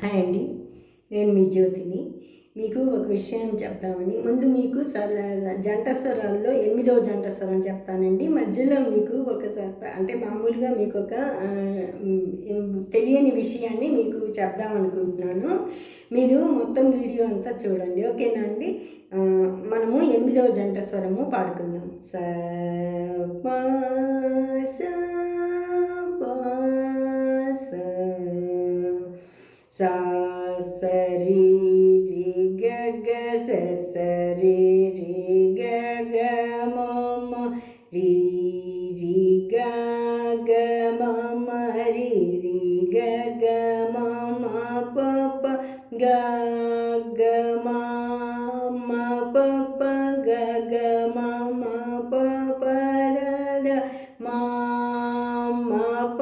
Hi అండి, నేను మీ జ్యోతిని. మీకు ఒక విషయం చెప్తామని ముందు మీకు జంట స్వరాల్లో 8వ జంట స్వరం చెప్తానండి. మధ్యలో మీకు అంటే మామూలుగా మీకు ఒక తెలియని విషయాన్ని మీకు చెప్దామనుకుంటున్నాను. మీరు మొత్తం వీడియో అంతా చూడండి, ఓకేనా అండి? మనము 8వ జంట స్వరము పాడుకుందాం. సా సరి రి గ గ స సరి రి గ గ మ మ రి రి గ గ మ మ రి రి గ గ మ మ ప ప గ గ మ మ ప ప గ గ మ మ ప ప ర ర మ మ ప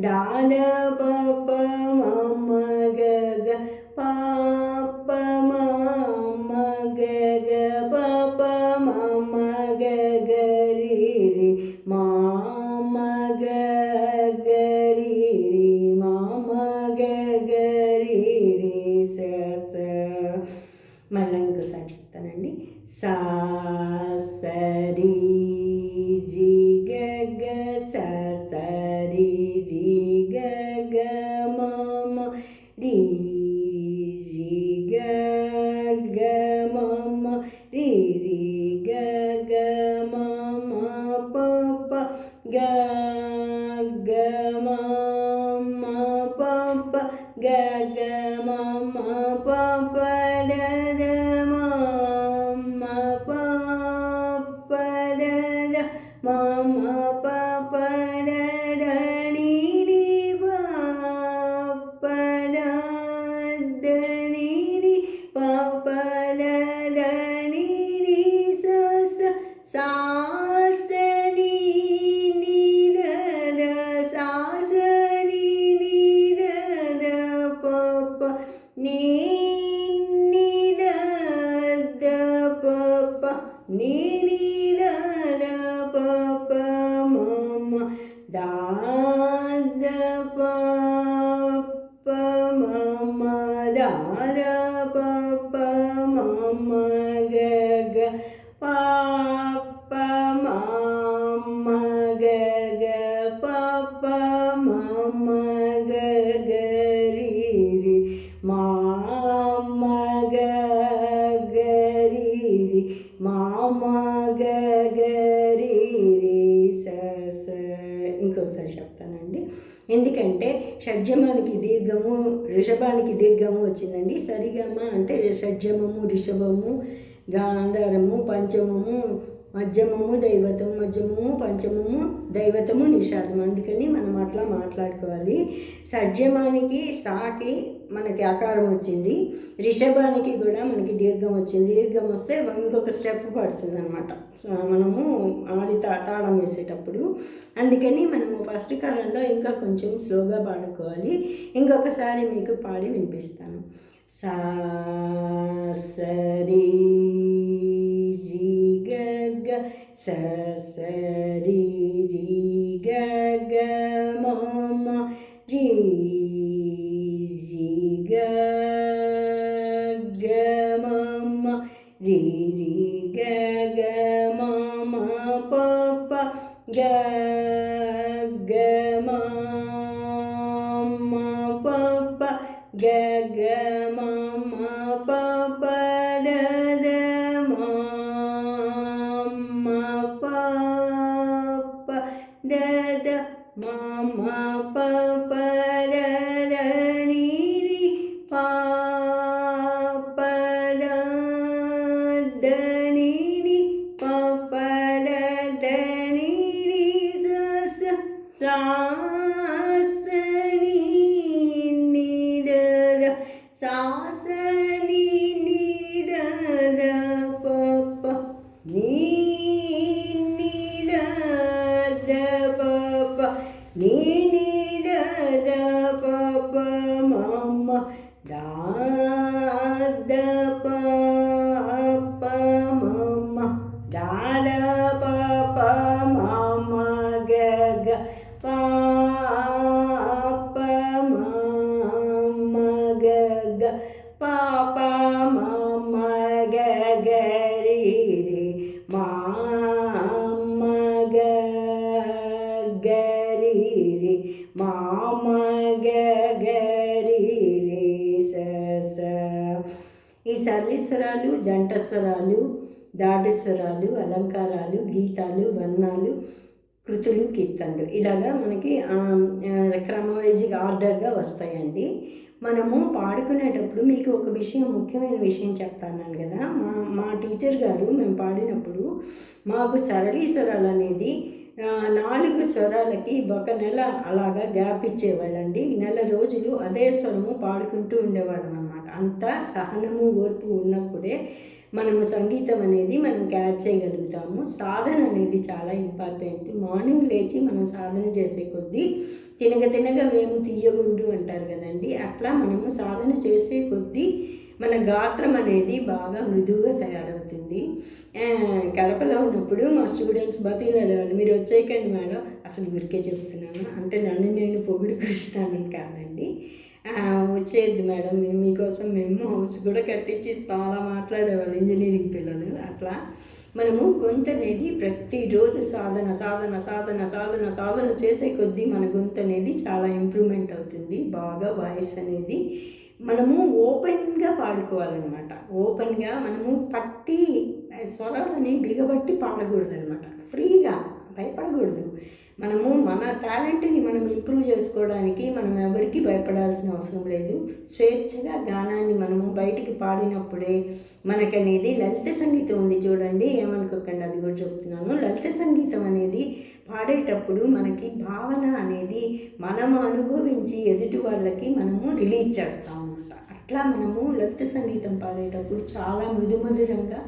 దాన ప ప మ మ గ గ ప ప మ మ గ గ ప ప మ మ గ గ రి రి మ మ గ గ రి రి మ మ గ గ రి రి స స. మళ్ళీ ఇంకోసారి చెప్తానండి. సా సరి రి గ గ స సరి రి గ గ మ మ రి రి గ గ మ మ రి రి గ గ మ మ ప ప గ గ మ మ ప ప గ గ మ మ ప ప ర ర మ మ ప ప ర ర మ మ ప ప ర ర ని ని ప ప ర ద ని ని ప ప ర ర ని ని స స సా స ని ని ర ర సా స ని ని ర ర ప ప ని ని ర ద ప ప ని ని ర ర ప ప మ మ దా ద ప ప మ మ దా ర ప ప మ మ గ గ ప ప మ మ గ గ ప ప మ మ గ గ రి రి మ మ గ గ రి రి మ మ గ గ రి రి స స. ఇంకోసారి చెప్తానండి, ఎందుకంటే షడ్జమానికి దీర్ఘము రిషభానికి దీర్ఘము వచ్చిందండి. సరిగమ అంటే షడ్జమము రిషభము గాంధారము పంచమము మధ్యమము దైవతము మధ్యమము పంచమము దైవతము నిషాదము. అందుకని మనం అట్లా మాట్లాడుకోవాలి. షడ్జమానికి సాకి మనకి ఆకారం వచ్చింది, రిషభానికి కూడా మనకి దీర్ఘం వచ్చింది. దీర్ఘం వస్తే ఇంకొక స్టెప్ పడుతుంది అనమాట మనము ఆది తాళం వేసేటప్పుడు. అందుకని మనము ఫస్ట్ కాలంలో ఇంకా కొంచెం స్లోగా పాడుకోవాలి. ఇంకొకసారి మీకు పాడి వినిపిస్తాను. సా సరి రి గ గ స సరి రి గ గ మ మ రి రి గ గ మ మ రి రి గ గ మ మ ప ప గ గ మ మ ప ప గ గ మ మ ప ప ర ర మ మ ప ప ద ద మ మ ప ప ర ర ని ని ప ప ర ద ని ని ప ప ర ద ని ని స నీ నీడద పప మమ్మ దాద పప మమ్మ దాద పప మమ్మ గగ పాప మమ్మ గగ పాప మమ్మ గగరి రి మామ గగరి రి మామ గగరి రి స ఈ సరళి స్వరాలు, జంట స్వరాలు, దాటి స్వరాలు, అలంకారాలు, గీతాలు, వర్ణాలు, కృతులు, కీర్తనలు ఇలాగా మనకి క్రమవైజ్గా ఆర్డర్గా వస్తాయండి. మనము పాడుకునేటప్పుడు మీకు ఒక విషయం, ముఖ్యమైన విషయం చెప్తాను కదా. మా టీచర్ గారు మేము పాడినప్పుడు మాకు సరళీ స్వరాలు అనేది 4 స్వరాలకి 1 నెల అలాగా గ్యాప్ ఇచ్చేవాళ్ళండి. నెల రోజులు అదే స్వరము పాడుకుంటూ ఉండేవాళ్ళం అన్నమాట. అంత సహనము, ఓర్పు ఉన్నప్పుడే మనము సంగీతం అనేది మనం క్యాచ్ చేయగలుగుతాము. సాధన అనేది చాలా ఇంపార్టెంట్. మార్నింగ్ లేచి మనం సాధన చేసే కొద్దీ తినగ మేము తీయగుండు అంటారు కదండి. అట్లా మనము సాధన చేసే కొద్దీ మన గాత్రం అనేది బాగా మృదువుగా తయారవుతుంది. కడపలో ఉన్నప్పుడు మా స్టూడెంట్స్ బతిలాడేవాళ్ళు, మీరు వచ్చేయకండి మేడం, అసలు ఊరికే చెప్తున్నాను అంటే నన్ను నేను పొగుడుకుంటున్నాను కాదండి, వచ్చేది మేడం, మేము మీకోసం మేము హౌస్ కూడా కట్టించిస్తాం అలా మాట్లాడేవాళ్ళు ఇంజనీరింగ్ పిల్లలు. అట్లా మనము గొంతు అనేది ప్రతిరోజు సాధన సాధన సాధన సాధన సాధన చేసే కొద్దీ మన గొంతు అనేది చాలా ఇంప్రూవ్మెంట్ అవుతుంది. బాగా వాయిస్ అనేది మనము ఓపెన్గా పాడుకోవాలన్నమాట. ఓపెన్గా మనము పట్టి స్వరాలని బిగబట్టి పాడకూడదు అనమాట. ఫ్రీగా భయపడకూడదు. మనము మన టాలెంట్ని మనం ఇంప్రూవ్ చేసుకోవడానికి మనం ఎవరికి భయపడాల్సిన అవసరం లేదు. స్వేచ్ఛగా గానాన్ని మనము బయటికి పాడినప్పుడే మనకనేది లలిత సంగీతం ఉంది చూడండి, ఏమనుకోకండి, అది కూడా చెప్తున్నాను. లలిత సంగీతం అనేది పాడేటప్పుడు మనకి భావన అనేది మనము అనుభవించి ఎదుటి వాళ్ళకి మనము రిలీజ్ చేస్తాం అన్నమాట. అట్లా మనము లలిత సంగీతం పాడేటప్పుడు చాలా మృదుమధురంగా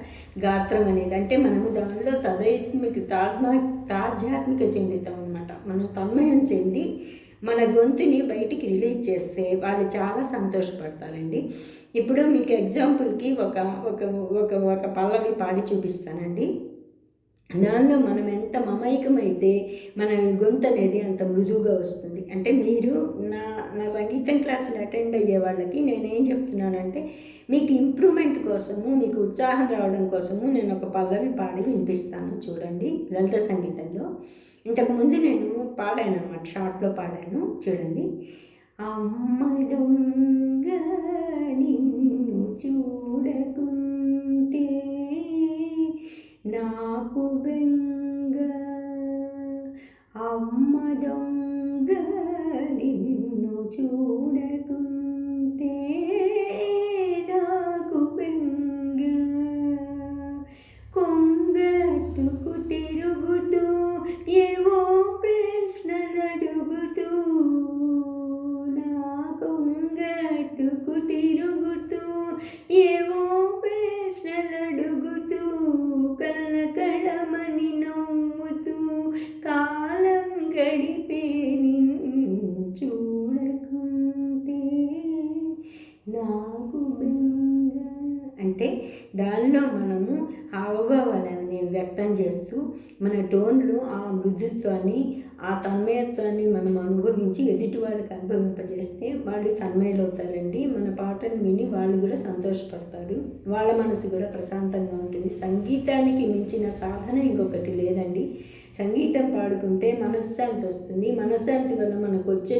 గాత్రం అనేది, అంటే మనము దానిలో తాధ్యాత్మిక చెందుతాం అన్నమాట. మనం తన్మయం చెంది మన గొంతుని బయటికి రిలీజ్ చేస్తే వాళ్ళు చాలా సంతోషపడతారండి. ఇప్పుడు మీకు ఎగ్జాంపుల్కి ఒక ఒక ఒక ఒక పల్లవి పాడి చూపిస్తానండి. దానిలో మనం ఎంత మమైకమైతే మన గొంతు అనేది అంత మృదువుగా వస్తుంది. అంటే మీరు నా సంగీతం క్లాసులు అటెండ్ అయ్యే వాళ్ళకి నేనేం చెప్తున్నానంటే, మీకు ఇంప్రూవ్మెంట్ కోసము, మీకు ఉత్సాహం రావడం కోసము నేను ఒక పల్లవి పాడి వినిపిస్తాను చూడండి. లలిత సంగీతంలో ఇంతకుముందు నేను పాడాను అన్నమాట, షార్ట్లో పాడాను చూడండి. అమ్మ దొంగ నిన్ను చూడకుంటే నాకు బెంగ, అమ్మ దొంగ నిన్ను చూడకుంటే నాకు బెంగ, కొంగట్టుకు తిరుగుతూ ఏవో ప్రశ్నలు అడుగుతూ, నా కొంగట్టుకు తిరుగుతూ ఏవో ప్రశ్నలు అడుగుతూ, కళమని నవ్వుతూ కాలం గడిపే నిన్ను చూడకుంటే నాకు బెంగ. అంటే దానిలో మనము హావభావాలని వ్యక్తం చేస్తూ మన టోన్లో ఆ మృదుత్వాన్ని, ఆ తన్మయత్వాన్ని మనం అనుభవించి ఎదుటి వాళ్ళకి అనుభవింపజేస్తే వాళ్ళు తన్మయులవుతారండి. మన పాటను విని వాళ్ళు కూడా సంతోషపడతారు, వాళ్ళ మనసు కూడా ప్రశాంతంగా ఉంటుంది. సంగీతానికి మించిన సాధన ఇంకొకటి లేదండి. సంగీతం పాడుకుంటే మనశ్శాంతి వస్తుంది. మనశ్శాంతి వల్ల మనకు వచ్చే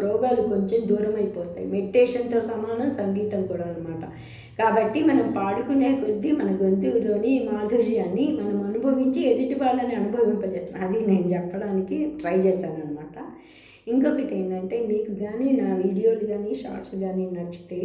రోగాలు కొంచెం దూరం అయిపోతాయి. మెడిటేషన్తో సమానం సంగీతం కూడా అనమాట. కాబట్టి మనం పాడుకునే కొద్దీ మన గొంతులోని మాధుర్యాన్ని మనం అనుభవించి ఎదుటి వాళ్ళని అనుభవింపజేస్తాం. అది నేను చెప్పడానికి ట్రై చేశాను అనమాట. ఇంకొకటి ఏంటంటే, మీకు కానీ నా వీడియోలు కానీ షార్ట్స్ కానీ నచ్చితే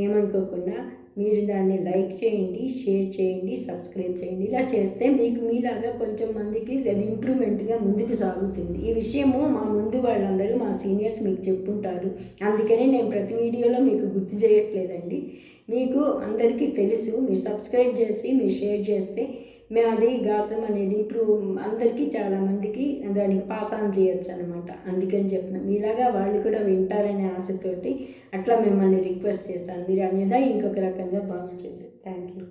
ఏమనుకోకుండా మీరు దాన్ని లైక్ చేయండి, షేర్ చేయండి, సబ్స్క్రైబ్ చేయండి. ఇలా చేస్తే మీకు మీలాగా కొంచెం మందికి అది ఇంప్రూవ్మెంట్గా ముందుకు సాగుతుంది. ఈ విషయము మా ముందు వాళ్ళందరూ, మా సీనియర్స్ మీకు చెప్పుంటారు. అందుకని నేను ప్రతి వీడియోలో మీకు గుర్తు చేయట్లేదండి. మీకు అందరికీ తెలుసు. మీరు సబ్స్క్రైబ్ చేసి మీరు షేర్ చేస్తే మేము అది గాత్రం అనేది ఇంప్రూవ్ అందరికీ చాలామందికి దానికి పాస్ ఆన్ చేయొచ్చు అనమాట. అందుకని చెప్తున్నాం. ఇలాగా వాళ్ళు కూడా వింటారనే ఆశతోటి అట్లా మిమ్మల్ని రిక్వెస్ట్ చేశాను. మీరు అనేది ఇంకొక రకంగా భావించండి. Thank you.